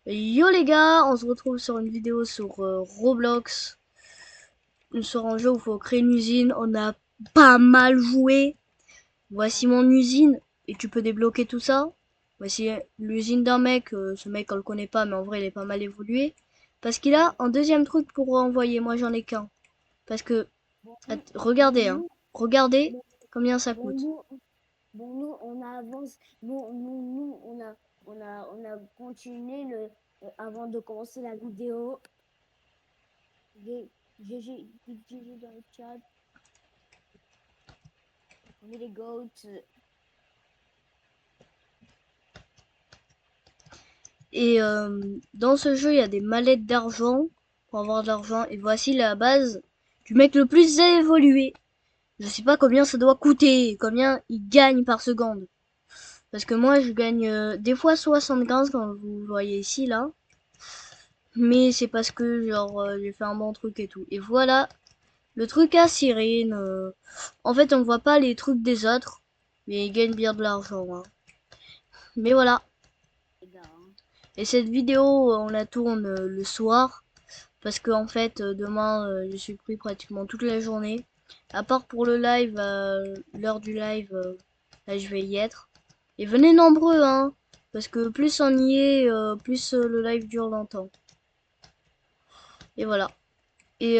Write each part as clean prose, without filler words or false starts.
Yo les gars, on se retrouve sur une vidéo sur Roblox, sur un jeu où il faut créer une usine. On a pas mal joué. Voici mon usine et tu peux débloquer tout ça. Voici l'usine d'un mec. Ce mec on le connaît pas, mais en vrai il est pas mal évolué. Parce qu'il a un deuxième truc pour envoyer. Moi j'en ai qu'un. Parce que Bon, bon, regardez, hein, nous, regardez bon, combien ça bon, coûte. nous, nous, on a avancé. Nous, on a continué avant de commencer la vidéo. GG dans le chat. On est les goats. Et dans ce jeu il y a des mallettes d'argent pour avoir de l'argent. Et voici la base du mec le plus évolué. Je sais pas combien ça doit coûter, combien il gagne par seconde. Parce que moi, je gagne des fois 75 quand vous voyez ici, là. Mais c'est parce que, genre, j'ai fait un bon truc et tout. Et voilà, le truc à Cyrene. En fait, on voit pas les trucs des autres. Mais il gagne bien de l'argent, hein. Mais voilà. Les gars, hein. Et cette vidéo, on la tourne le soir. Parce que, en fait, demain, je suis pris pratiquement toute la journée. À part pour le live, l'heure du live, là, je vais y être. Et venez nombreux, hein. Parce que plus on y est, plus le live dure longtemps. Et voilà. Et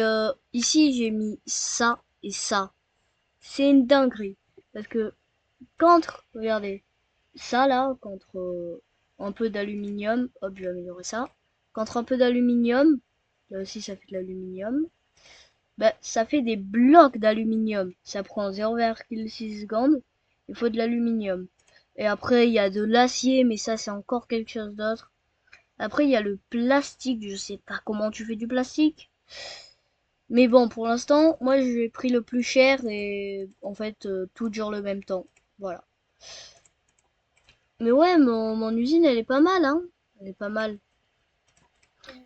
ici, j'ai mis ça et ça. C'est une dinguerie. Parce que contre, regardez, ça là, contre un peu d'aluminium, hop, je vais améliorer ça. Contre un peu d'aluminium, là aussi ça fait de l'aluminium, bah, ça fait des blocs d'aluminium. Ça prend 0,6 secondes. Il faut de l'aluminium. Et après, il y a de l'acier, mais ça, c'est encore quelque chose d'autre. Après, il y a le plastique. Je sais pas comment tu fais du plastique. Mais bon, pour l'instant, moi, j'ai pris le plus cher et en fait, tout dure le même temps. Voilà. Mais ouais, mon usine, elle est pas mal, hein. Elle est pas mal.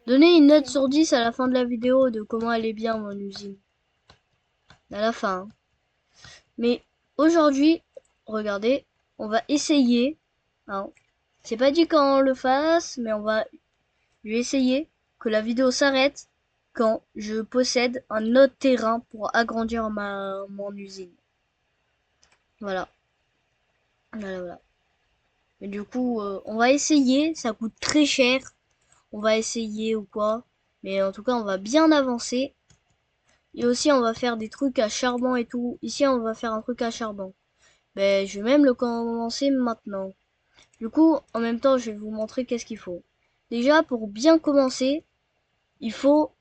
Donnez une note C'est sur 10 à la fin de la vidéo de comment elle est bien, mon usine. À la fin, hein. Mais aujourd'hui, regardez, on va essayer, hein. C'est pas dit quand on le fasse, mais je vais essayer que la vidéo s'arrête quand je possède un autre terrain pour agrandir mon usine. Voilà, voilà. Mais du coup, on va essayer, ça coûte très cher. On va essayer ou quoi. Mais en tout cas, on va bien avancer. Et aussi, on va faire des trucs à charbon et tout. Ici, on va faire un truc à charbon. Ben, je vais même le commencer maintenant. Du coup, en même temps, je vais vous montrer qu'est-ce qu'il faut. Déjà, pour bien commencer, il faut,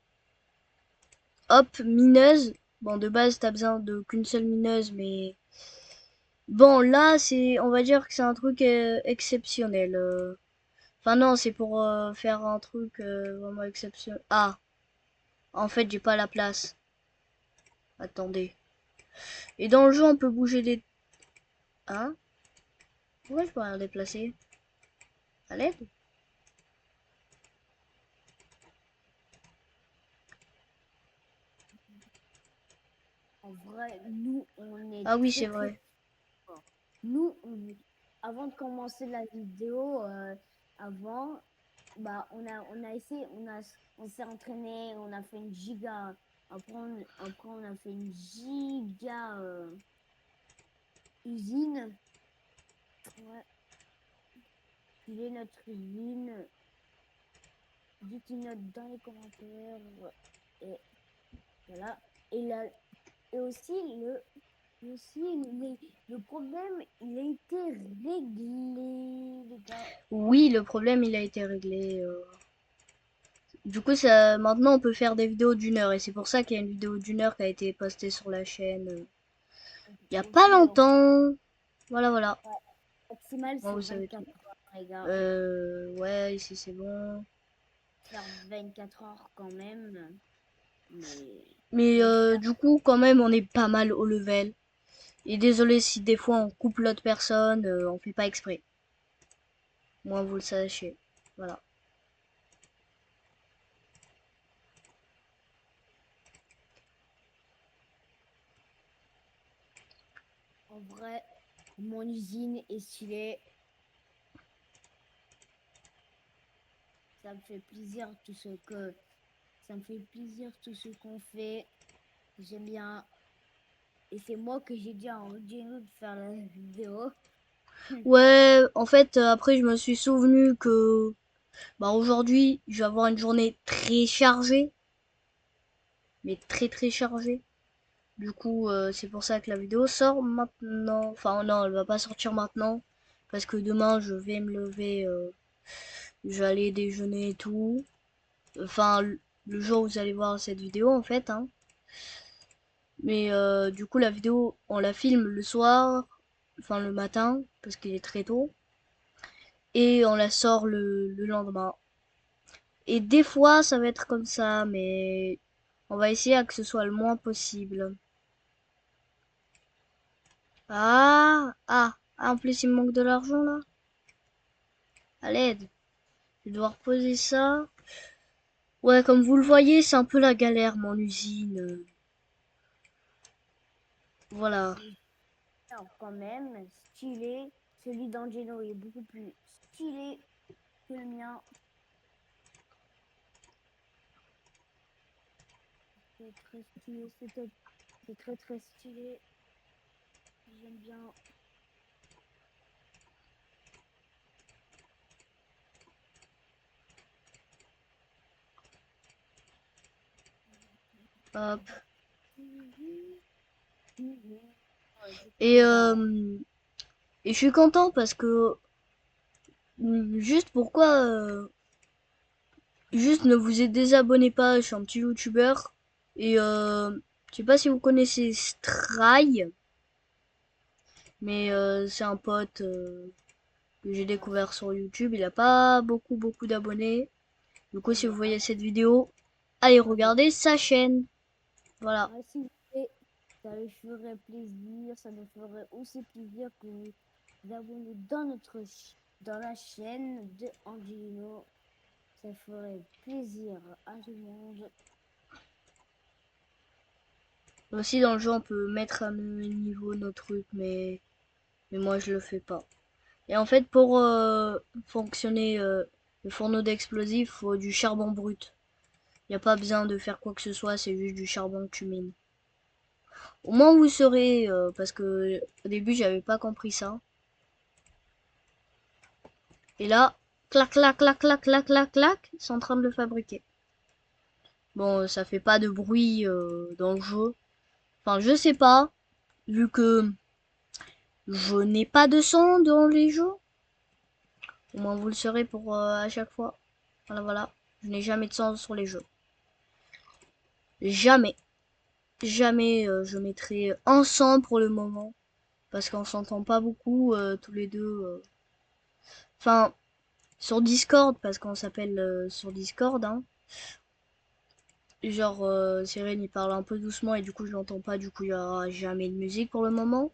hop, mineuse. Bon, de base, t'as besoin de qu'une seule mineuse, mais bon, là, on va dire que c'est un truc exceptionnel. Enfin non, c'est pour faire un truc vraiment exceptionnel. Ah, en fait, j'ai pas la place. Attendez. Et dans le jeu, on peut bouger des... Hein? Pourquoi je peux rien déplacer? À l'aide? en vrai, nous, on est Ah oui, très, c'est très vrai. forts. Nous, avant de commencer la vidéo, avant, bah, on a essayé, on s'est entraîné, on a fait une giga. Après, on a fait une giga usine. Ouais, il est notre usine. Dites une note dans les commentaires. Et voilà. Et là, et aussi, aussi le problème, il a été réglé, les gars. Oui, le problème, il a été réglé. Du coup, ça, maintenant, on peut faire des vidéos d'une heure. Et c'est pour ça qu'il y a une vidéo d'une heure qui a été postée sur la chaîne il y a pas Aussi, longtemps. Voilà, voilà. ouais, maximal, Moi, c'est vous savez tout. 24 heures, les gars. Ouais, ici, c'est bon. Faire 24 heures quand même. Mais Mais bon, ça, du coup, quand même, on est pas mal au level. Et désolé si des fois on coupe l'autre personne, on fait pas exprès. Moi, vous le sachez. Voilà. en vrai, mon usine est stylée. ça me fait plaisir ça me fait plaisir tout ce qu'on fait. J'aime bien. Et c'est moi que j'ai dit à Gino de faire la vidéo. Ouais, en fait, après, je me suis souvenu que bah, aujourd'hui, je vais avoir une journée très chargée, mais très très chargée. Du coup, c'est pour ça que la vidéo sort maintenant. Enfin, non, elle va pas sortir maintenant, parce que demain, je vais me lever, je vais aller déjeuner et tout. Enfin, le jour où vous allez voir cette vidéo, en fait, hein. Mais du coup, la vidéo, on la filme le soir, enfin le matin, parce qu'il est très tôt, et on la sort le lendemain. Et des fois, ça va être comme ça, mais on va essayer à que ce soit le moins possible. En plus, il me manque de l'argent là. À l'aide. Je vais devoir poser ça. Ouais, comme vous le voyez, c'est un peu la galère, mon usine. Voilà. Alors, quand même, stylé. Celui d'Angelo est beaucoup plus stylé que le mien. C'est très stylé, c'est très très stylé. J'aime bien. Hop. Ouais, du coup, Et, on va. euh, et je suis content parce que juste pourquoi juste ne vous désabonnez pas, je suis un petit youtubeur. Et je sais pas si vous connaissez Stray, mais c'est un pote que j'ai Ah, si, découvert sur YouTube. Il a pas beaucoup d'abonnés. Du coup, si il vous est pas voyez cette vidéo, allez abonné. regarder sa chaîne. Voilà. Ah, s'il vous plaît, ça me ferait plaisir. Ça me ferait aussi plaisir que vous vous abonnez dans la chaîne de Angelino. Ça ferait plaisir à tout le monde. Aussi, dans le jeu, on peut mettre à niveau nos trucs, mais moi, je le fais pas. Et en fait, pour fonctionner le fourneau d'explosifs, faut du charbon brut. Il n'y a pas besoin de faire quoi que ce soit, c'est juste du charbon que tu mines. Au moins vous saurez, parce que au début j'avais pas compris ça. Et là, clac clac clac clac clac clac clac, c'est en train de le fabriquer. Bon, ça fait pas de bruit dans le jeu. Enfin, je sais pas, vu que je n'ai pas de son dans les jeux. Au moins vous le saurez pour à chaque fois. Voilà, voilà. Je n'ai jamais de son sur les jeux. Jamais. Jamais je mettrai un son pour le moment. Parce qu'on s'entend pas beaucoup tous les deux. Enfin, sur Discord, parce qu'on s'appelle sur Discord, hein. Genre, Seren il parle un peu doucement et du coup je l'entends pas, du coup il y aura jamais de musique pour le moment.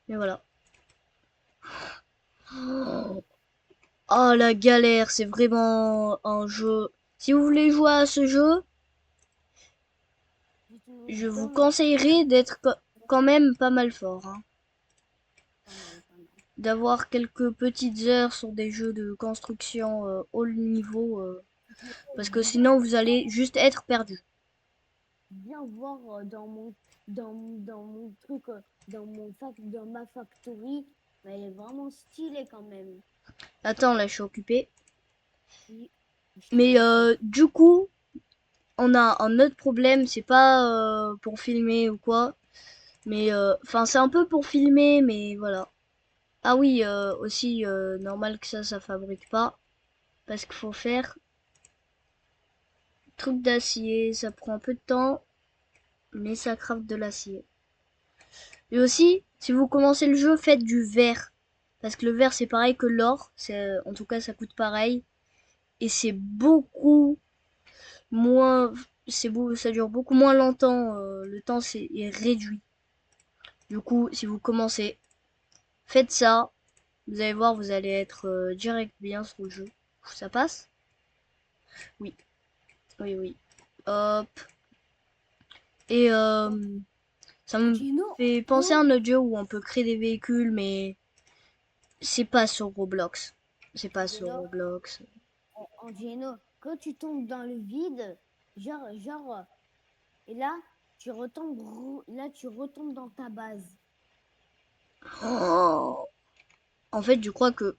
Mais voilà. Oh la galère, c'est vraiment un jeu. Si vous voulez jouer à ce jeu, Dites-le je vous dans le conseillerais d'être quand même pas mal fort, hein. pas mal, pas mal. D'avoir quelques petites heures sur des jeux de construction haut niveau, parce que Bien, sinon vous allez juste être perdu. bien voir dans mon truc, dans ma factory. Mais elle est vraiment stylée quand même. Attends, là je suis occupée. Oui, je te Mais laisse. du coup, on a un autre problème, c'est pas pour filmer ou quoi, mais enfin c'est un peu pour filmer, mais voilà. Ah oui, aussi normal que ça fabrique pas, parce qu'il faut faire truc d'acier, ça prend un peu de temps, mais ça crafte de l'acier. Et aussi, si vous commencez le jeu, faites du verre, parce que le verre c'est pareil que l'or, c'est en tout cas ça coûte pareil, et c'est beaucoup moins, ça dure beaucoup moins longtemps, le temps est réduit. Du coup, si vous commencez, faites ça. Vous allez voir, vous allez être direct bien sur le jeu. Ça passe? Oui, oui, oui. Hop. Et ça me Gino, fait penser à un autre jeu où on peut créer des véhicules, mais c'est pas sur Roblox. C'est pas sur Angelo, Roblox. Angelo, quand tu tombes dans le vide, genre, et là, tu retombes dans ta base. Oh. En fait, je crois que...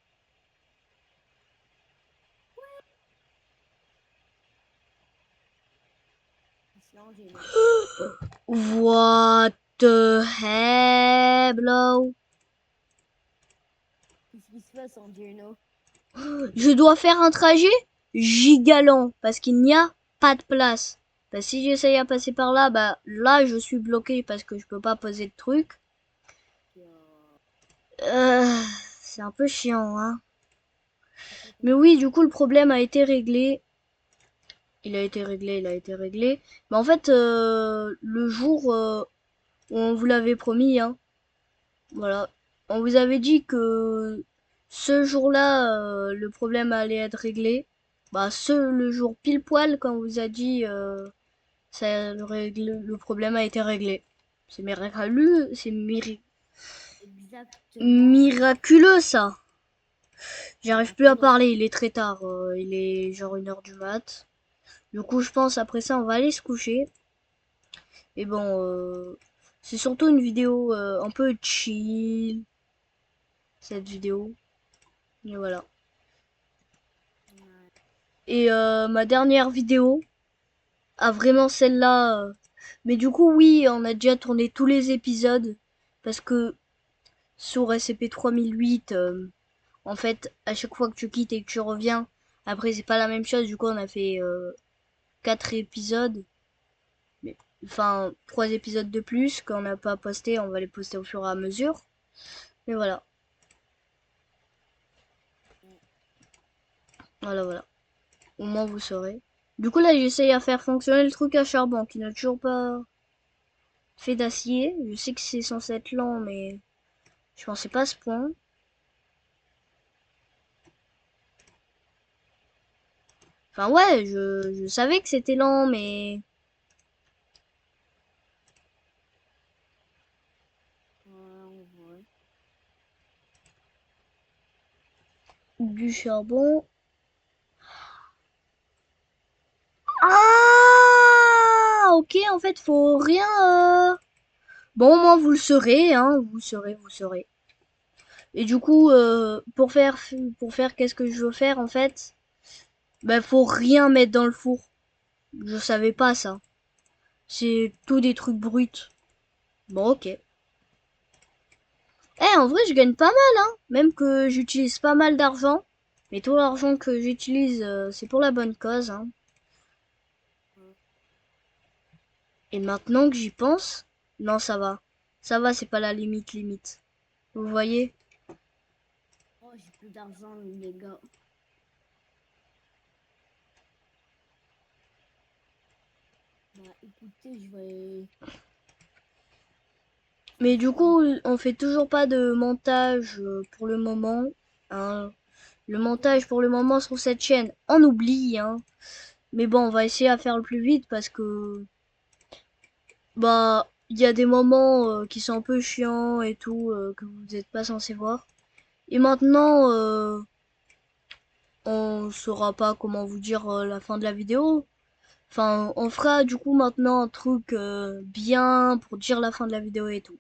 C'est Angelo. What the hell, bro? Qu'est-ce qui se passe, Angelo? Je dois faire un trajet gigalent parce qu'il n'y a pas de place. Bah, si j'essaye à passer par là, bah là je suis bloqué parce que je peux pas poser de trucs. Euh, c'est un peu chiant, hein. Mais oui, du coup le problème a été réglé. Il a été réglé, il a été réglé. Mais en fait, le jour où on vous l'avait promis, hein, voilà, on vous avait dit que ce jour-là, le problème allait être réglé. Bah, le jour pile poil, quand on vous a dit, le problème a été réglé. C'est miraculeux, Exactement. miraculeux ça. On J'arrive a plus fait à le... parler, il est très tard, il est genre 1 heure du mat. Du coup, je pense après ça, on va aller se coucher. Et bon, c'est surtout une vidéo un peu chill, cette vidéo. Et voilà. Et ma dernière vidéo, vraiment celle-là. Mais du coup, oui, on a déjà tourné tous les épisodes. Parce que sur SCP-3008, en fait, à chaque fois que tu quittes et que tu reviens, après, c'est pas la même chose. Du coup, on a fait 4 épisodes. Mais, enfin, 3 épisodes de plus qu'on n'a pas posté. On va les poster au fur et à mesure. Mais voilà. Voilà, voilà. Au moins, vous saurez. Du coup, là, j'essaye à faire fonctionner le truc à charbon qui n'a toujours pas fait d'acier. Je sais que c'est censé être lent, mais je pensais pas à ce point. Enfin, ouais, je savais que c'était lent, mais Ouais. du charbon. Ah, ok, en fait, faut rien. Bon, au moins, vous le saurez, hein. Vous saurez, vous saurez. Et du coup, pour faire qu'est-ce que je veux faire, en fait, bah, faut rien mettre dans le four. Je savais pas ça. C'est tout des trucs bruts. Bon, ok. En vrai, je gagne pas mal, hein. Même que j'utilise pas mal d'argent. Mais tout l'argent que j'utilise, c'est pour la bonne cause, hein. Et maintenant que j'y pense, non, ça va. Ça va, c'est pas la limite limite. Vous voyez? Oh, j'ai plus d'argent, les gars. Bah, écoutez, je vais... Mais du coup, on fait toujours pas de montage pour le moment, hein. Le montage pour le moment sur cette chaîne, on oublie, hein. Mais bon, on va essayer à faire le plus vite parce que bah il y a des moments qui sont un peu chiants et tout que vous n'êtes pas censé voir. Et maintenant, on saura pas comment vous dire la fin de la vidéo. Enfin, on fera du coup maintenant un truc bien pour dire la fin de la vidéo et tout.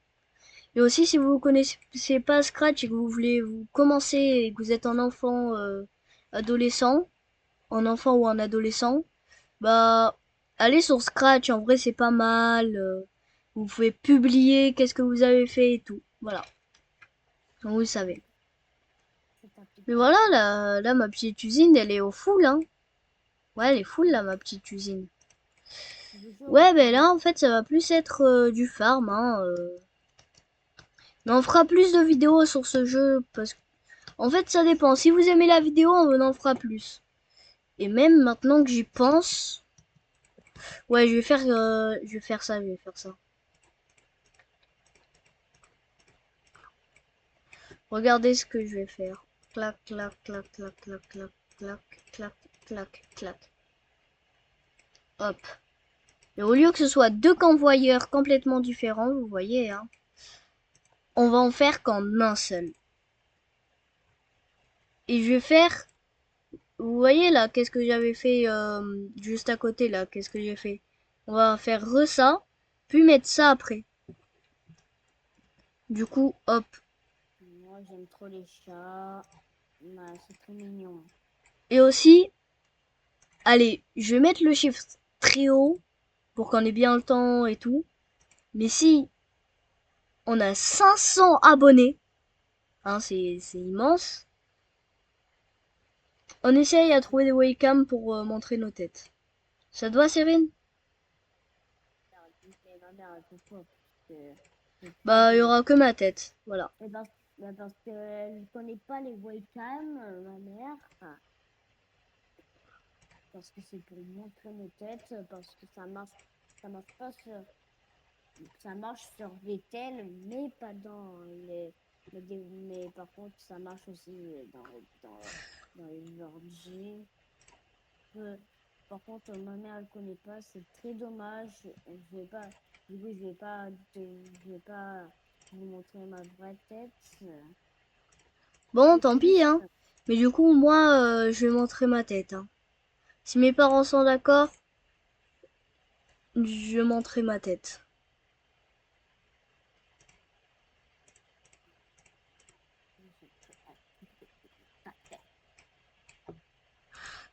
Et aussi, si vous connaissez pas Scratch et que vous voulez vous commencer et que vous êtes un enfant adolescent, un enfant ou un adolescent, bah allez sur Scratch. En vrai, c'est pas mal. Vous pouvez publier qu'est-ce que vous avez fait et tout. Voilà, donc vous le savez. C'est ta petite Mais voilà, question. là, ma petite usine, elle est au full, hein. Ouais, elle est full, là, ma petite usine. Ouais, ben là, en fait, ça va plus être du farm, hein. Mais on fera plus de vidéos sur ce jeu parce que, en fait, ça dépend. Si vous aimez la vidéo, on en fera plus. Et même maintenant que j'y pense, ouais, je vais faire ça, je vais faire ça. Regardez ce que je vais faire. Clac, clac, clac, clac, clac, clac, clac, clac, clac, clac. Hop. Et au lieu que ce soit deux convoyeurs complètement différents, vous voyez, hein, on va en faire qu'en un seul. Et je vais faire vous voyez là, qu'est-ce que j'avais fait juste à côté là, qu'est-ce que j'ai fait? On va faire ça, puis mettre ça après. Du coup, hop. Moi, j'aime trop les chats. Bah, c'est très mignon. Et aussi, allez, je vais mettre le chiffre très haut pour qu'on ait bien le temps et tout. Mais si on a 500 abonnés, hein, c'est immense, on essaye à trouver des webcams pour montrer nos têtes. Ça te va, Cyrine? Ma mère, elle peut pas, parce que c'est très Bah, il y beau. aura que ma tête, voilà. Parce qu'elle ne connaît pas les webcams, ma mère. Enfin, parce que c'est pour montrer nos têtes, parce que ça marche pas sur, ça marche sur VTEL, mais pas dans mais par contre, ça marche aussi dans les ordi. Euh, Par contre, ma mère, elle connaît pas, c'est très dommage. Je vais pas, du coup, je vais pas vous montrer ma vraie tête. Bon, C'est tant pis, triste. hein. Mais du coup, moi, je vais montrer ma tête, hein. Si mes parents sont d'accord, je montrerai ma tête.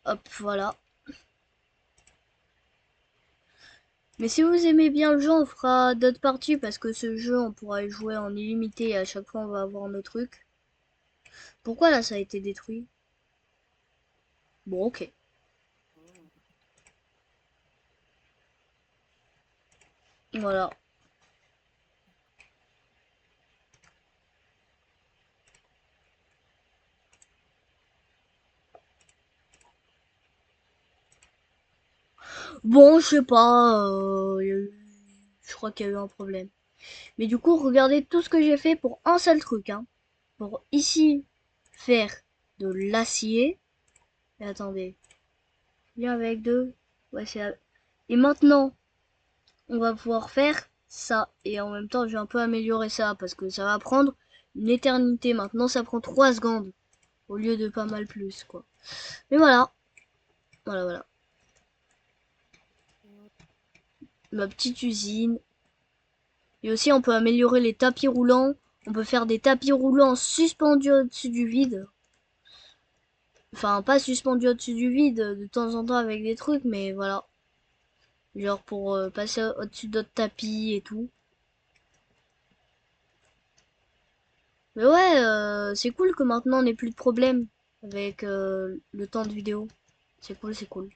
Hop, voilà. Mais si vous aimez bien le jeu, on fera d'autres parties parce que ce jeu, on pourra y jouer en illimité et à chaque fois, on va avoir nos trucs. Pourquoi là, ça a été détruit? Bon, ok. Voilà. Bon, je sais pas. Je crois qu'il y a eu un problème. Mais du coup, regardez tout ce que j'ai fait pour un seul truc, hein. Pour ici, faire de l'acier. Et attendez. Bien avec deux. Ouais, Et maintenant, on va pouvoir faire ça. Et en même temps, je vais un peu améliorer ça parce que ça va prendre une éternité. Maintenant, ça prend 3 secondes au lieu de pas mal plus, quoi. Mais voilà. Voilà, voilà. Ma petite usine. Et aussi, on peut améliorer les tapis roulants. On peut faire des tapis roulants suspendus au-dessus du vide. Enfin, pas suspendus au-dessus du vide, de temps en temps avec des trucs, mais voilà. Genre pour passer au-dessus d'autres tapis et tout. Mais ouais, c'est cool que maintenant on ait plus de problèmes avec le temps de vidéo. C'est cool, c'est cool.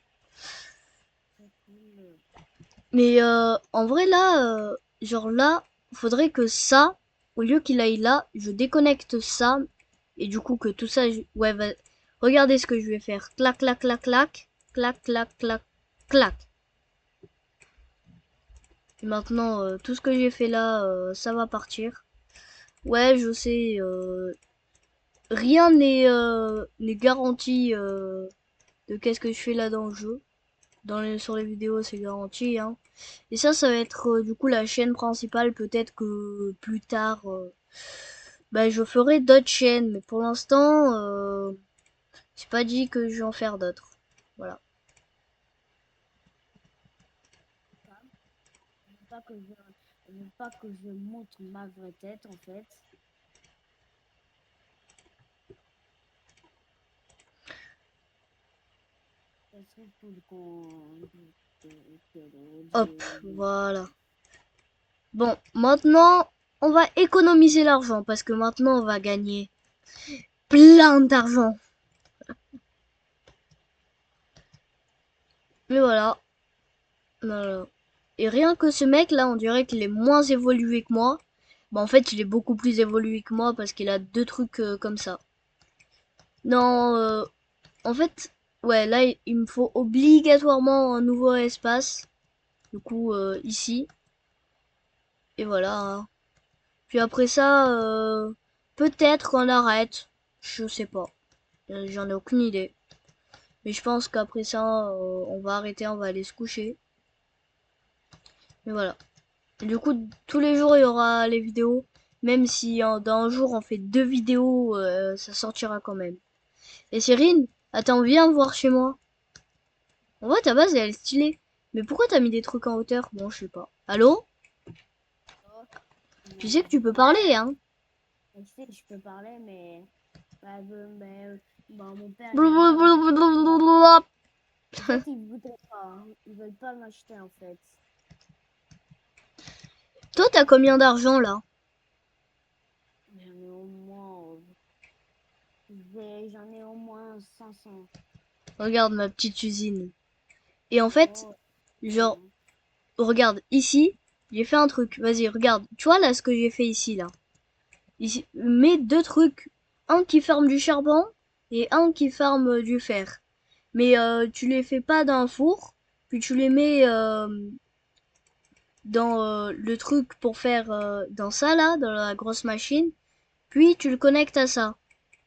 Mais en vrai là, genre là, faudrait que ça, au lieu qu'il aille là, je déconnecte ça. Et du coup que tout ça, ouais, regardez ce que je vais faire. Clac, clac, clac, clac. Clac, clac, clac, clac. Et maintenant, tout ce que j'ai fait là, ça va partir. Ouais, je sais, rien n'est garanti de qu'est-ce que je fais là dans le jeu. Sur les vidéos, c'est garanti, hein. Et ça va être du coup la chaîne principale. Peut-être que plus tard, bah, je ferai d'autres chaînes. Mais pour l'instant, c'est pas dit que je vais en faire d'autres. Voilà. Je veux pas que je veux pas que je montre ma vraie tête, en fait. Ça serait cool Hop, voilà. Bon, maintenant, on va économiser l'argent parce que maintenant, on va gagner plein d'argent. Mais voilà. Voilà. Et rien que ce mec là, on dirait qu'il est moins évolué que moi. Bah en fait, il est beaucoup plus évolué que moi parce qu'il a deux trucs comme ça. Non, en fait, ouais, là, il me faut obligatoirement un nouveau espace. Du coup, ici. Et voilà, hein. Puis après ça, peut-être qu'on arrête. Je sais pas. J'en ai aucune idée. Mais je pense qu'après ça, on va arrêter, on va aller se coucher. Mais voilà. Du coup, tous les jours, il y aura les vidéos. Même si dans un jour, on fait deux vidéos, ça sortira quand même. Et Cyrine, Attends, viens voir chez moi. En vrai, ta base, elle est stylée. Mais pourquoi t'as mis des trucs en hauteur? Bon, je sais pas. Allô? Oh, Tu sais que mais, tu peux ouais, parler, hein? je sais, je peux parler, mais, bah, bah, mon père, il vient, il veut pas. Blablabla. En fait, il voudrait pas, hein. Ils veulent pas m'acheter, en fait. Toi, t'as combien d'argent là? J'en ai au moins, j'en ai au moins 500. Regarde ma petite usine. Et en fait, Oh, genre, bien. regarde, ici, j'ai fait un truc. Vas-y, regarde. Tu vois là ce que j'ai fait ici, là? Ici, mets deux trucs. Un qui ferme du charbon et un qui ferme du fer. Mais tu les fais pas dans un four, puis tu les mets dans le truc pour faire dans ça là, dans la grosse machine, puis tu le connectes à ça.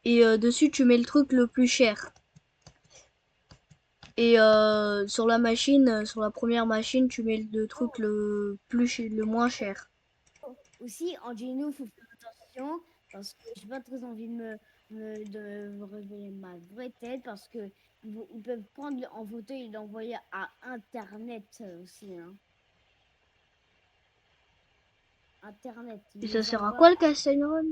Et dessus tu mets le truc le plus cher. Et sur la machine, sur la première machine, tu mets le truc Oh, le moins cher. oh. Aussi, en Geno, il faut faire attention parce que j'ai pas très envie de de me révéler ma vraie tête parce que ils peuvent prendre en photo et l'envoyer à Internet aussi, hein. Internet, ils Et ça les sert à envoient quoi le Castellon?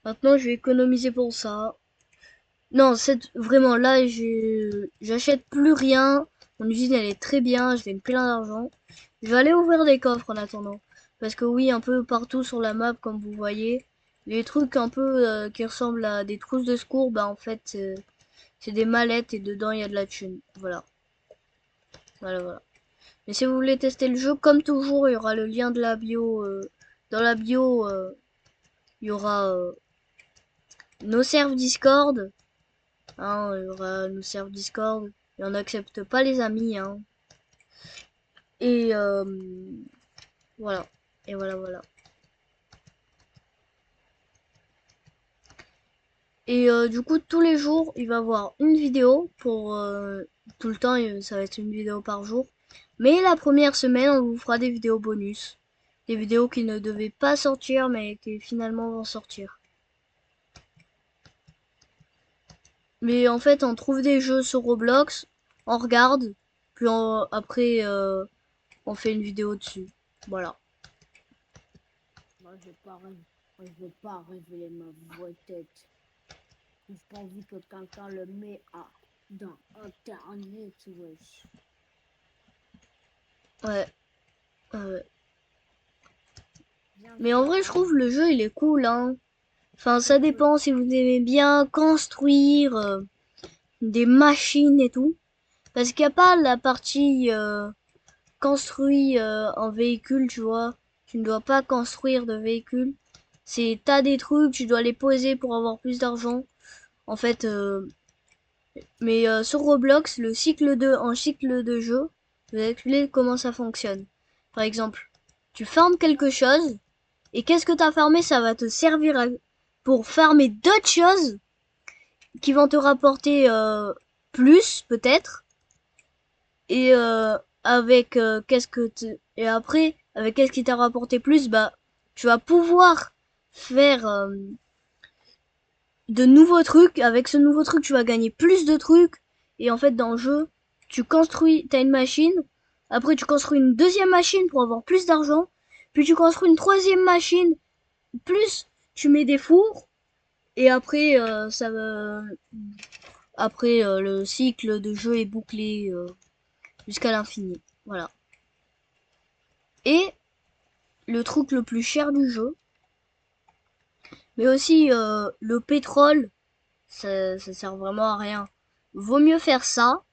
Maintenant je vais économiser pour ça. Non, c'est vraiment là, j'achète plus rien. Mon usine, elle est très bien, je gagne plein d'argent. Je vais aller ouvrir des coffres en attendant. Parce que oui, un peu partout sur la map, comme vous voyez, les trucs un peu qui ressemblent à des trousses de secours, bah en fait, c'est des mallettes et dedans, il y a de la thune. Voilà, voilà, voilà. Mais si vous voulez tester le jeu, comme toujours, il y aura le lien de la bio. Dans la bio, il y aura nos serveurs Discord. Hein, il y aura nos serveurs Discord. Et on n'accepte pas les amis. Hein. Et voilà. Et voilà, voilà. Et du coup, tous les jours, il va y avoir une vidéo pour tout le temps. Ça va être une vidéo par jour. Mais la première semaine, on vous fera des vidéos bonus. Des vidéos qui ne devaient pas sortir, mais qui finalement vont sortir. Mais en fait, on trouve des jeux sur Roblox, on regarde, puis après, on fait une vidéo dessus. Voilà. Moi, je veux pas révéler ma vraie tête. J'ai pas envie que quelqu'un le met dans Internet, wesh. Ouais. Ouais. Viens Mais en faire vrai, je un... trouve le jeu, il est cool, hein. Enfin, C'est ça cool. dépend si vous aimez bien construire des machines et tout. Parce qu'il n'y a pas la partie construit en véhicule, tu vois. Tu ne dois pas construire de véhicule. T'as des trucs, tu dois les poser pour avoir plus d'argent. En fait, mais sur Roblox, en cycle de jeu, je vais vous expliquer comment ça fonctionne. Par exemple, tu farmes quelque chose, et qu'est-ce que tu as farmé, ça va te servir pour farmer d'autres choses qui vont te rapporter plus, peut-être. Et avec et après, avec qu'est-ce qui t'a rapporté plus, bah, tu vas pouvoir faire de nouveaux trucs. Avec ce nouveau truc, tu vas gagner plus de trucs. Et en fait, dans le jeu, t'as une machine. Après, tu construis une deuxième machine pour avoir plus d'argent. Puis tu construis une troisième machine. Plus, tu mets des fours. Et après, le cycle de jeu est bouclé jusqu'à l'infini. Voilà. Et le truc le plus cher du jeu, mais aussi le pétrole, ça sert vraiment à rien. Vaut mieux faire ça.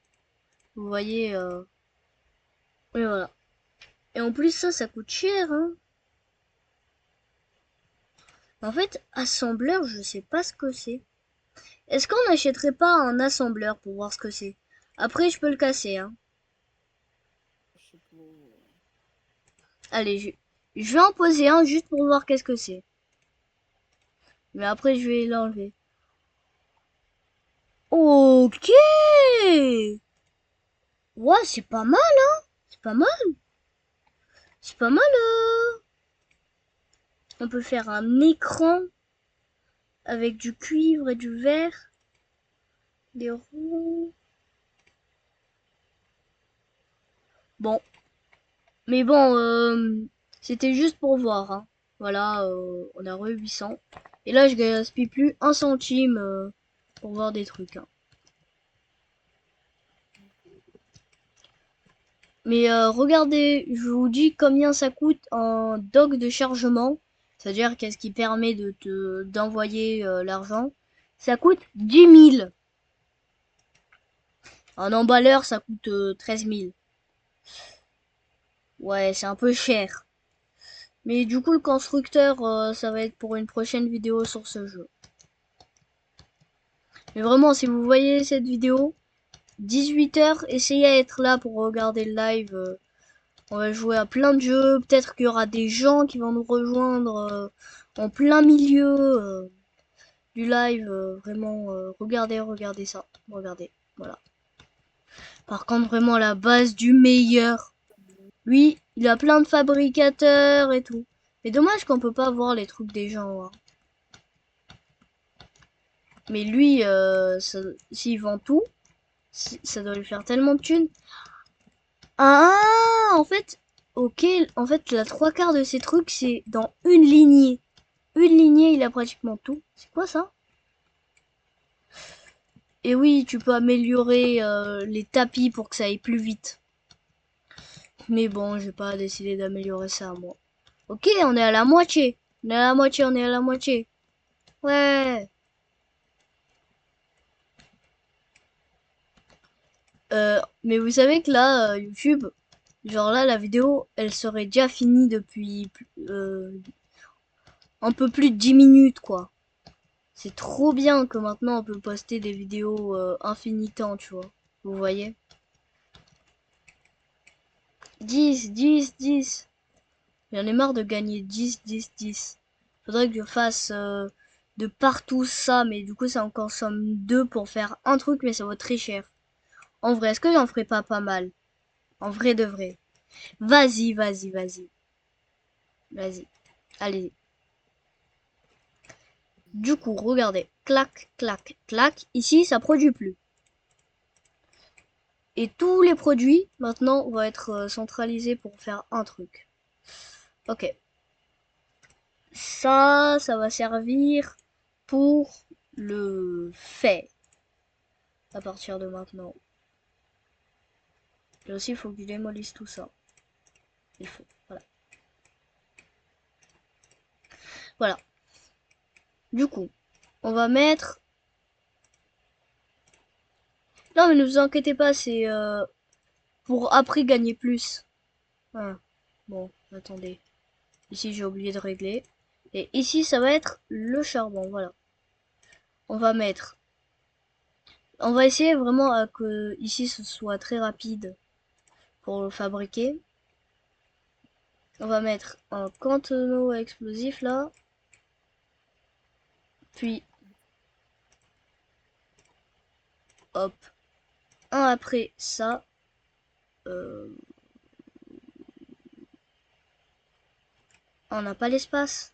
Vous voyez, et voilà. Et en plus, ça coûte cher, hein. En fait, assembleur, je sais pas ce que c'est. Est-ce qu'on n'achèterait pas un assembleur pour voir ce que c'est? Après, je peux le casser, hein. Je sais pas. Allez, je vais en poser un juste pour voir qu'est-ce que c'est. Mais après, je vais l'enlever. Ok. Ouais, c'est pas mal, hein. C'est pas mal. C'est pas mal. On peut faire un écran avec du cuivre et du verre. Des roues. Bon. Mais bon, c'était juste pour voir, hein. Voilà, on a re 800. Et là, je gaspille plus un centime pour voir des trucs, hein. Mais regardez, je vous dis combien ça coûte un dock de chargement. C'est-à-dire qu'est-ce qui permet d'envoyer l'argent. Ça coûte 10 000. Un emballeur, ça coûte 13 000. Ouais, c'est un peu cher. Mais du coup, le constructeur, ça va être pour une prochaine vidéo sur ce jeu. Mais vraiment, si vous voyez cette vidéo, 18 h, essayez à être là pour regarder le live. On va jouer à plein de jeux. Peut-être qu'il y aura des gens qui vont nous rejoindre en plein milieu du live. Vraiment, regardez ça. Regardez. Voilà. Par contre, vraiment la base du meilleur. Lui, il a plein de fabricateurs et tout. Mais dommage qu'on peut pas voir les trucs des gens, hein. Mais lui, s'il vend tout, ça doit lui faire tellement de thunes. Ah, en fait, ok, en fait, la trois quarts de ces trucs, c'est dans une lignée. Une lignée, il a pratiquement tout. C'est quoi ça? Et oui, tu peux améliorer les tapis pour que ça aille plus vite. Mais bon, j'ai pas décidé d'améliorer ça, moi. Ok, on est à la moitié. On est à la moitié, on est à la moitié. Ouais. Mais vous savez que là, YouTube, genre là, la vidéo, elle serait déjà finie depuis un peu plus de 10 minutes, quoi. C'est trop bien que maintenant on peut poster des vidéos infinitant, tu vois. Vous voyez? 10. J'en ai marre de gagner 10. Faudrait que je fasse de partout ça, mais du coup ça en consomme 2 pour faire un truc, mais ça vaut très cher. En vrai, est-ce que j'en ferais pas mal? En vrai de vrai. Vas-y. Vas-y. Allez. Du coup, regardez. Clac. Ici, ça produit plus. Et tous les produits, maintenant, vont être centralisés pour faire un truc. Ok. Ça va servir pour le fait à partir de maintenant. Et aussi, il faut que je démolisse tout ça. Il faut. Voilà. Voilà. Du coup, on va mettre... Non, mais ne vous inquiétez pas, c'est pour après gagner plus. Ah. Bon, attendez. Ici, j'ai oublié de régler. Et ici, ça va être le charbon. Voilà. On va mettre... On va essayer vraiment que ici, ce soit très rapide pour le fabriquer. On va mettre un cantonneau explosif là. Puis, hop, un après ça. Euh, on n'a pas l'espace.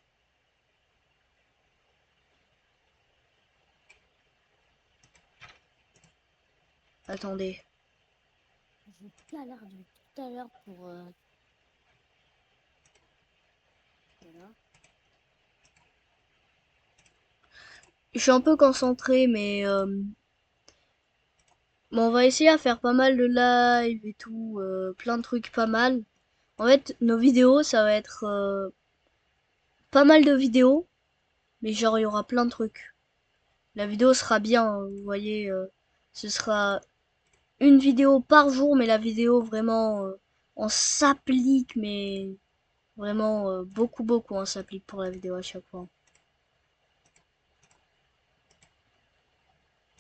Attendez. J'ai galère de tout à l'heure pour. Voilà. Je suis un peu concentré, mais bon, on va essayer à faire pas mal de live et tout. Plein de trucs pas mal. En fait, nos vidéos, ça va être pas mal de vidéos. Mais genre, il y aura plein de trucs. La vidéo sera bien, hein, vous voyez. Ce sera une vidéo par jour, mais la vidéo vraiment, on s'applique, mais vraiment beaucoup, on s'applique pour la vidéo à chaque fois.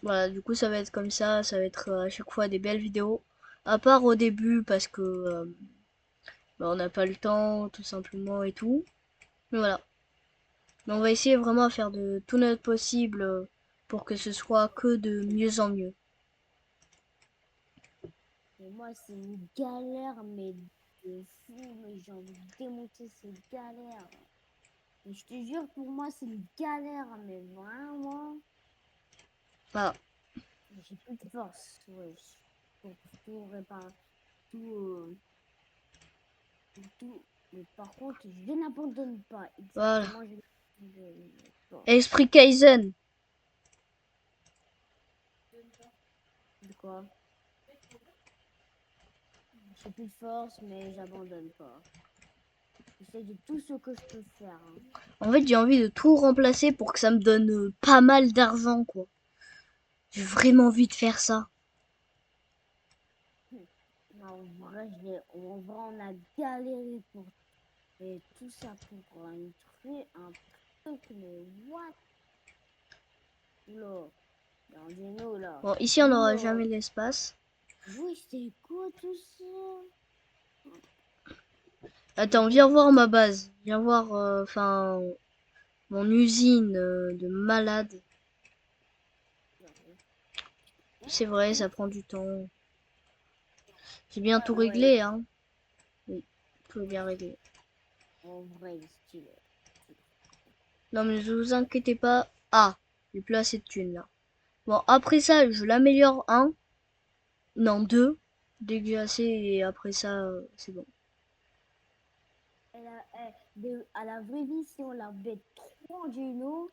Voilà, du coup ça va être comme ça va être à chaque fois des belles vidéos. À part au début parce que bah, on n'a pas le temps tout simplement et tout. Mais voilà. Mais on va essayer vraiment à faire de tout notre possible pour que ce soit que de mieux en mieux. Et moi, c'est une galère, mais de fou, mais j'ai envie de démonter ces galères. Et je te jure, pour moi, c'est une galère, mais vraiment, Voilà. j'ai plus de force, ouais, pour tout réparer, tout, tout. Mais par contre, je n'abandonne pas, Voilà. exactement, je n'abandonne pas. Esprit Kaizen. De quoi? J'ai plus de force, mais j'abandonne pas. J'essaie de tout ce que je peux faire, hein. En fait, j'ai envie de tout remplacer pour que ça me donne pas mal d'argent, quoi. J'ai vraiment envie de faire ça. En vrai, on a galéré pour et tout ça pour un truc, mais what? Là, dans Dino, là. Bon, ici, on n'aura Là, jamais l'espace. oui, c'est quoi tout ça? Attends, viens voir ma base. Viens voir, enfin, mon usine de malade. C'est vrai, ça prend du temps. J'ai bien tout Ouais, ouais, réglé, hein. Oui, tout est bien réglé. en vrai, il est stylé. Non, mais ne vous inquiétez pas. Ah, j'ai plus assez de thunes, là. Bon, après ça, je l'améliore un. Non, deux. Dès que j'ai assez, et après ça, c'est bon. À la vraie vie, si on la bête trop en Dino,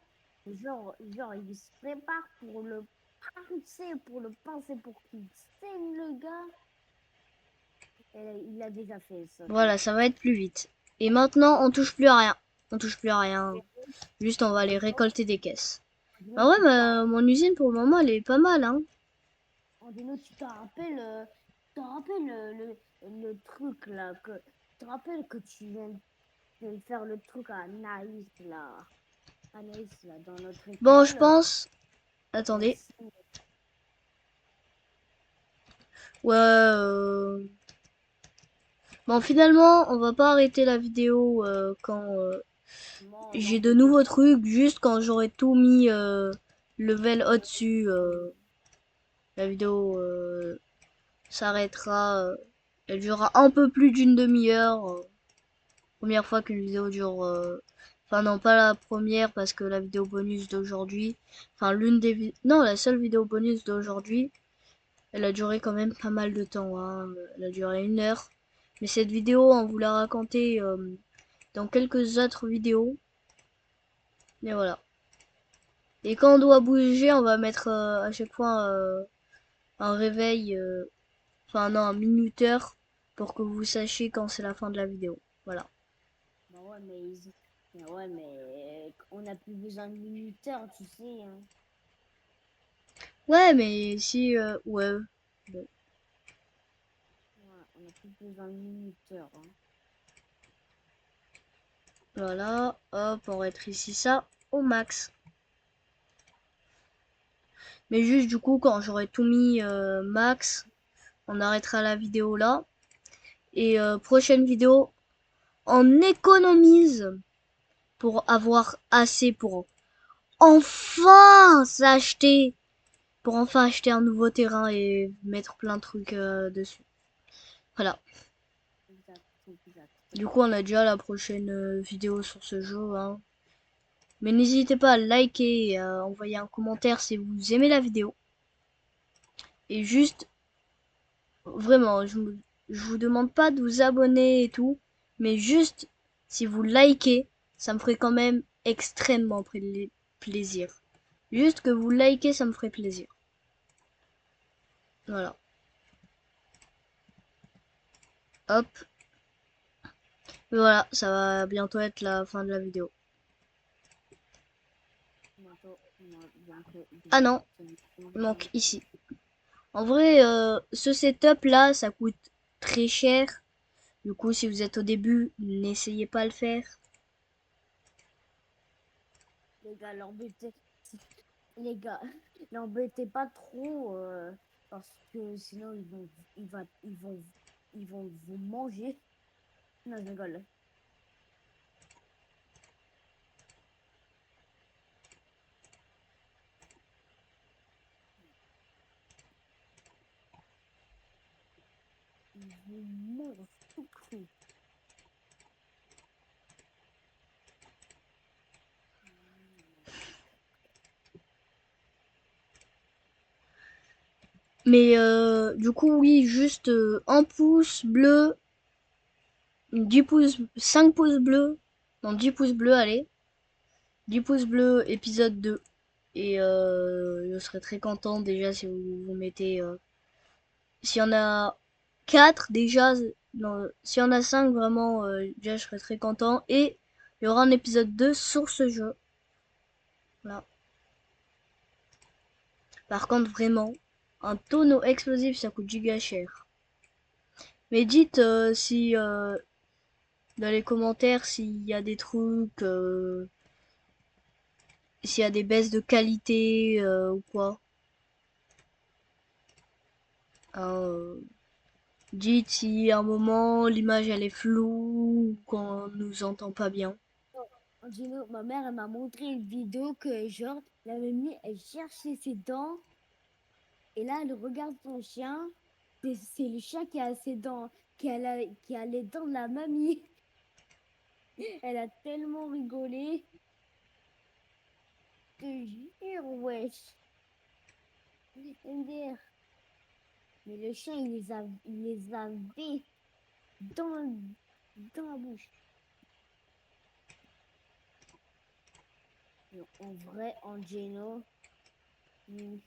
genre, il se prépare pour le pincer, pour qu'il saigne le gars. Et il a déjà fait ça, Voilà, ça va être plus vite. Et maintenant, on touche plus à rien. On touche plus à rien. Juste, on va aller récolter des caisses. Ah ouais, Tu te mais mon usine, pour le moment, elle est pas mal, hein. Andino, tu te rappelles le truc là, tu te rappelles que tu viens de faire le truc à Anaïs là, dans notre Bon, je école. pense... Attendez. Si, Ouais, bon, finalement, on va pas arrêter la vidéo quand j'ai non, de t'inquiète nouveaux pas. trucs. Juste quand j'aurai tout mis level au-dessus, la vidéo s'arrêtera. Elle durera un peu plus d'une demi-heure. Première fois qu'une vidéo dure... Enfin non, pas la première parce que la vidéo bonus d'aujourd'hui... Enfin l'une des... Non, la seule vidéo bonus d'aujourd'hui, elle a duré quand même pas mal de temps, hein. Elle a duré 1 heure. Mais cette vidéo, on vous l'a raconté dans quelques autres vidéos. Et voilà. Et quand on doit bouger, on va mettre à chaque fois un réveil... Enfin non, un minuteur pour que vous sachiez quand c'est la fin de la vidéo. Voilà. Bah ouais, ouais, mais on n'a plus besoin de minuteurs, tu sais, hein. Ouais, mais si... ouais. Bon. Ouais, on n'a plus besoin de minuteurs, hein. Voilà. Hop, on rétrécit ça au max. Mais juste du coup, quand j'aurai tout mis max, on arrêtera la vidéo là. Et prochaine vidéo, on économise pour avoir assez pour enfin s'acheter, pour enfin acheter un nouveau terrain et mettre plein de trucs dessus. Voilà. Exact, exact. Du coup, on a déjà la prochaine vidéo sur ce jeu, hein. Mais n'hésitez pas à liker et à envoyer un commentaire si vous aimez la vidéo. Et juste, vraiment, je vous demande pas de vous abonner et tout, mais juste, si vous likez, ça me ferait quand même extrêmement plaisir. Juste que vous likez, ça me ferait plaisir. Voilà. Hop. Voilà, ça va bientôt être la fin de la vidéo. Ah non, il manque ici. En vrai, ce setup là, ça coûte très cher. Du coup, si vous êtes au début, n'essayez pas à le faire. Les gars, les gars, l'embêtez pas trop parce que sinon ils vont vous manger. Non, je rigole. Je mange tout cru. Mais du coup, oui, juste un pouce bleu, 10 pouces, 5 pouces bleus, non 10 pouces bleus, allez. 10 pouces bleus, épisode 2. Et je serais très content déjà si vous mettez... s'il y en a 4 déjà, non, s'il y en a 5 vraiment, déjà je serais très content. Et il y aura un épisode 2 sur ce jeu. Voilà. Par contre, vraiment, un tonneau explosif, ça coûte giga cher. Mais dites si dans les commentaires s'il y a des trucs, s'il y a des baisses de qualité ou quoi. Hein, dites si à un moment l'image elle est floue ou qu'on nous entend pas bien. Angelo, ma mère, elle m'a montré une vidéo que, genre, la mamie, elle cherchait ses dents. Et là, elle regarde son chien. C'est le chien qui a ses dents, qui a les dents de la mamie. Elle a tellement rigolé. Je te jure, wesh. MDR. Mais le chien, il les avait dans, dans la bouche. Mais en vrai, Angelo, il,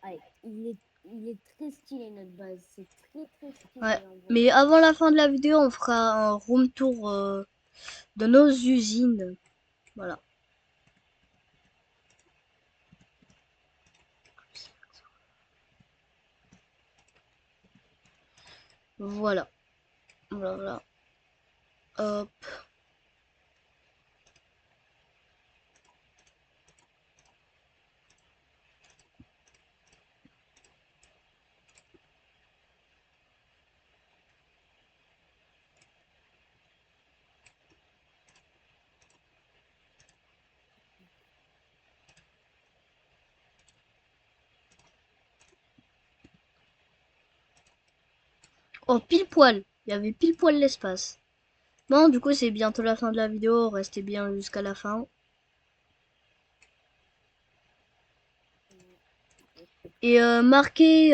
ouais, il est très stylé, notre base. C'est très, très Ouais. stylé, en vrai. Mais avant la fin de la vidéo, on fera un room tour de nos usines. Voilà. Voilà. Voilà, voilà. Hop. Oh, pile poil. Il y avait pile poil l'espace. Bon, du coup, c'est bientôt la fin de la vidéo. Restez bien jusqu'à la fin. Et marquez,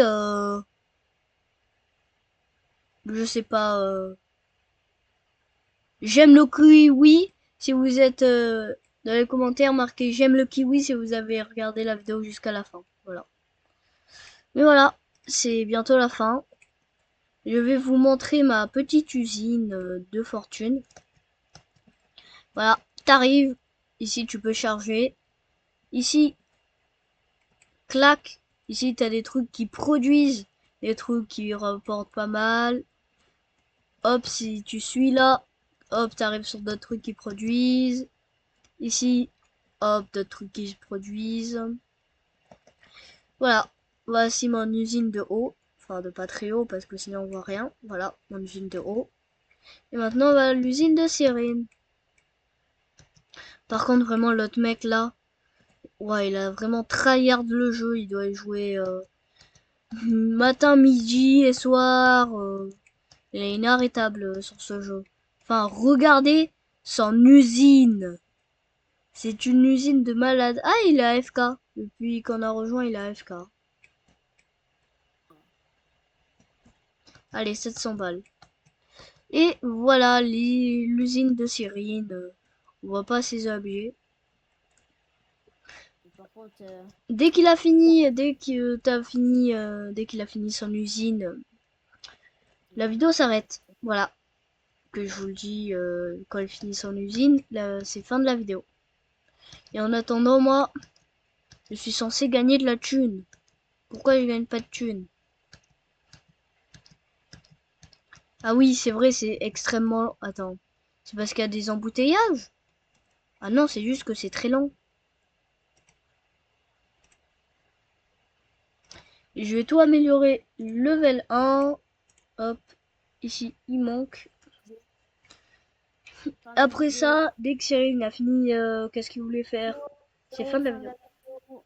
je sais pas, j'aime le kiwi. Si vous êtes dans les commentaires, marquez j'aime le kiwi si vous avez regardé la vidéo jusqu'à la fin. Voilà. Mais voilà, c'est bientôt la fin. Je vais vous montrer ma petite usine de fortune. Voilà, t'arrives. Ici, tu peux charger. Ici, clac. Ici, t'as des trucs qui produisent, des trucs qui rapportent pas mal. Hop, si tu suis là, hop, t'arrives sur d'autres trucs qui produisent. Ici, hop, d'autres trucs qui se produisent. Voilà, voici mon usine de haut. Enfin, de pas très haut parce que sinon on voit rien. Voilà, mon usine de haut. Et maintenant, on va à l'usine de sirène. Par contre, vraiment, l'autre mec là, ouais, il a vraiment tryhard le jeu. Il doit y jouer matin, midi et soir. Il est inarrêtable sur ce jeu. Enfin, regardez son usine. C'est une usine de malade. Ah, il est AFK. Depuis qu'on a rejoint, il est AFK. Allez, 700 balles. Et voilà l'usine de Cyrine. On voit pas ses objets. Par contre, Dès qu'il a fini, dès que t'as fini, dès qu'il a fini son usine, la vidéo s'arrête. Voilà. Que je vous le dis, quand il finit son usine, c'est fin de la vidéo. Et en attendant, moi, je suis censé gagner de la thune. Pourquoi je gagne pas de thune? Ah oui, c'est vrai, c'est extrêmement... Attends. C'est parce qu'il y a des embouteillages? Ah non, c'est juste que c'est très long. Et je vais tout améliorer. Level 1. Hop. Ici, il manque. fin de la Après vidéo. ça, dès que Cyril a fini, qu'est-ce qu'il voulait faire? C'est fin de la Fin de vidéo. la vidéo.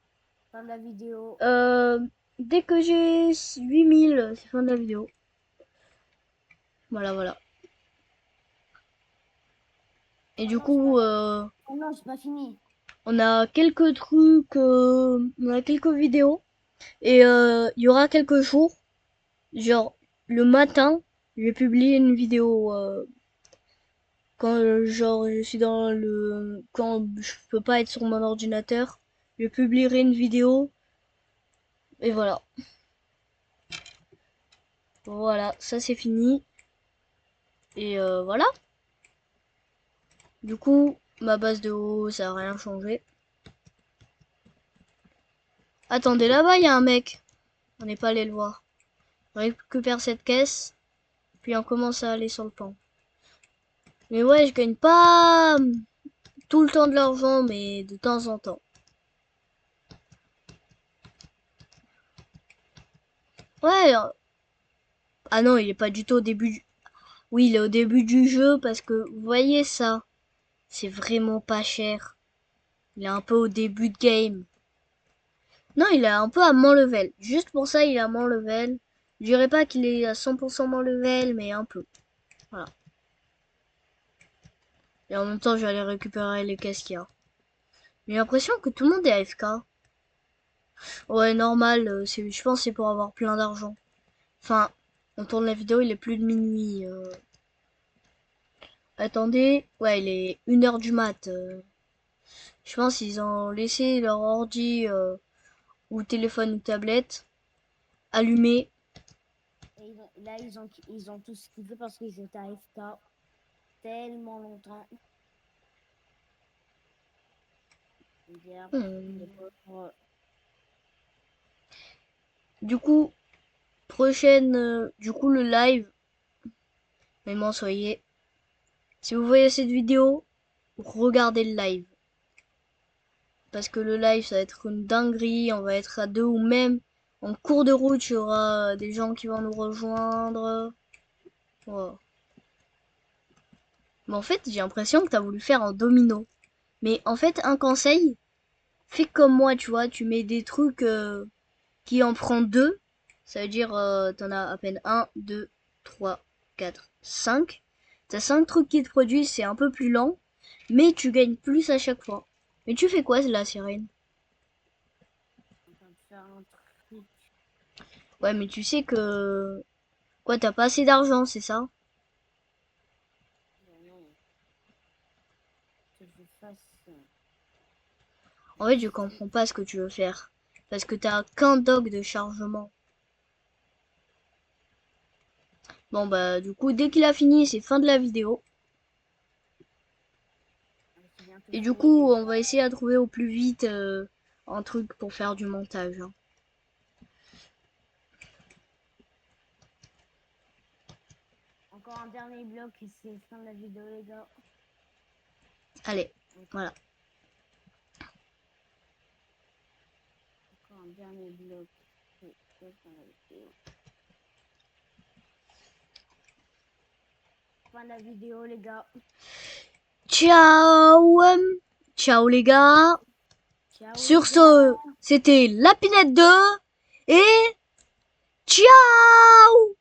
Fin de la vidéo. Euh, dès que j'ai 8000, c'est fin de la vidéo. Voilà, voilà. Et Oh du non, c'est pas coup, fini. Oh non, c'est pas fini. on a quelques trucs, on a quelques vidéos. Et il y aura quelques jours, genre le matin, je vais publier une vidéo quand genre je suis dans le quand je peux pas être sur mon ordinateur, je publierai une vidéo et voilà. Voilà, ça c'est fini et voilà. Du coup, ma base de haut, ça a rien changé. Attendez, là-bas, il y a un mec. On n'est pas allé le voir. On récupère cette caisse, puis on commence à aller sur le pont. Mais ouais, je gagne pas tout le temps de l'argent, mais de temps en temps. Ouais, ah non, il est pas du tout au début. Oui, il est au début du jeu parce que vous voyez ça, c'est vraiment pas cher. Il est un peu au début de game. Non, il est un peu à mon level. Juste pour ça, il est à mon level. Je dirais pas qu'il est à 100% mon level, mais un peu. Voilà. Et en même temps, je vais aller récupérer les caisses qu'il y a. J'ai l'impression que tout le monde est AFK. Ouais, normal, je pense que c'est pour avoir plein d'argent. Enfin, on tourne la vidéo, il est plus de minuit. Attendez, ouais, il est 1 heure du mat. Je pense qu'ils ont laissé leur ordi ou téléphone ou tablette allumé. Et là, ils ont tous quitté parce qu'ils étaient à FK tellement longtemps. Hier, les Hmm. pauvres. Du coup, prochaine, du coup le live, vraiment soyez. Si vous voyez cette vidéo, regardez le live. Parce que le live, ça va être une dinguerie. On va être à deux ou même en cours de route, il y aura des gens qui vont nous rejoindre. Voilà. Mais en fait, j'ai l'impression que t'as voulu faire un domino. Mais en fait, un conseil, fais comme moi, tu vois, tu mets des trucs qui en prend deux. Ça veut dire, t'en as à peine un, deux, trois, quatre, cinq. T'as cinq trucs qui te produisent, c'est un peu plus lent, mais tu gagnes plus à chaque fois. Mais tu fais quoi, la sirène? En train de faire un truc. Ouais, mais tu sais que... Quoi, t'as pas assez d'argent, c'est ça? Non, que je fasse. En fait, je comprends pas ce que tu veux faire. Parce que t'as qu'un dock de chargement. Bon, bah, du coup, dès qu'il a fini, c'est fin de la vidéo. C'est bientôt Et du fini coup, déjà. on va essayer à trouver au plus vite un truc pour faire du montage, hein. Encore un dernier bloc et c'est fin de la vidéo, les gars. Allez, Encore voilà. un dernier bloc et c'est fin de la vidéo. Fin de la vidéo, les gars. Ciao! Ciao les gars! Ciao, les Sur gars. ce, c'était la Pinette 2 et ciao!